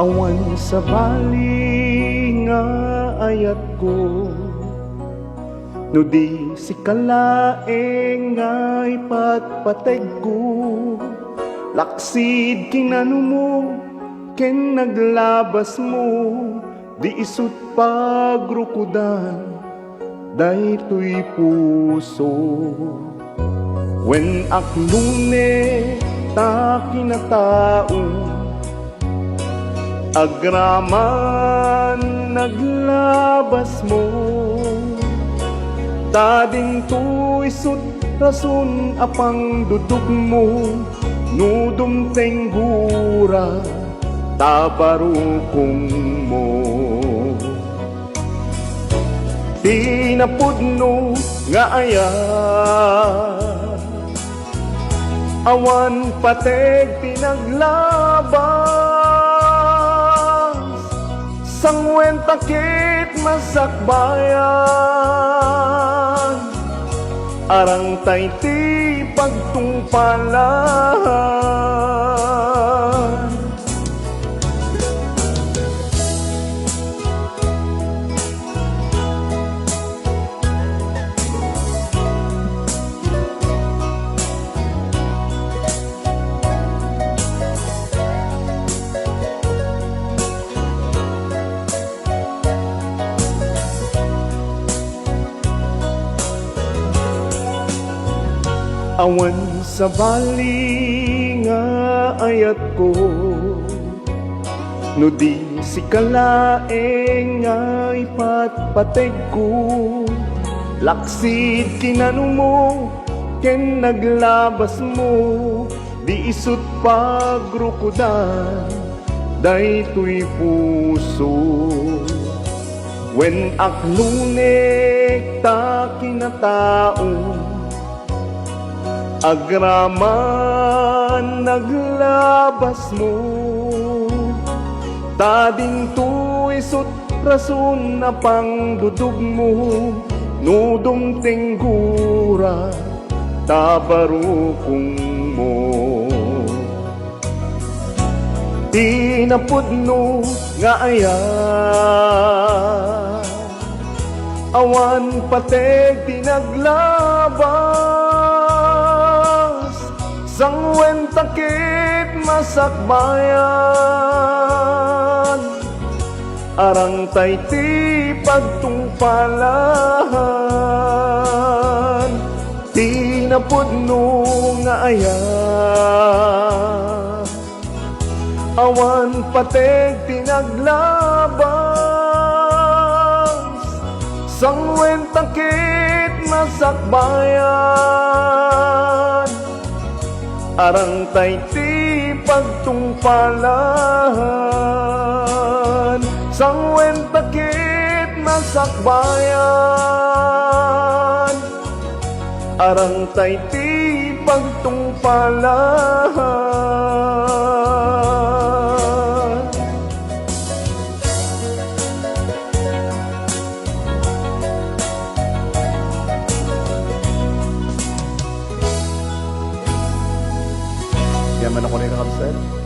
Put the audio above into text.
Awan sa bali nga ayat ko, no di si kalaeng ngay patpateg ko. Laksid kinano mo, ken naglabas mo, di isut pagrukudan, daytoy puso. Wen aklune ta kinataong, agraman naglabas mo, tading tu isut rason apang dudog mo, nudum tenggura tabarukong mo. Tinapudno nga ayat, awan pateg tinaglabas, sangwen takit masakbayan, arang tayti pagtungpalan. Awan sa bali nga ayat ko, no di si kalaeng ngay patpateg ko. Laksid kinano mo, ken naglabas mo, di isut pagrukudan, daytoy puso. Wen aklunek ta kinataong, agraman naglabas mo, tading tu isut rason na pang dudog mo, nudong tenggura tabarukong mo. Tinapudno nga ayat, awan pateg tinaglabas, sangwen takit masakbayan, arang tayti pagtungpalan. Tinapudno nga ayat, awan pateg tinaglabas, sangwen takit masakbayan, arang tayti pagtungpalan. Sangwen takit masakbayan, arang tayti pagtungpalan. Yaman ako na yung kakabsal.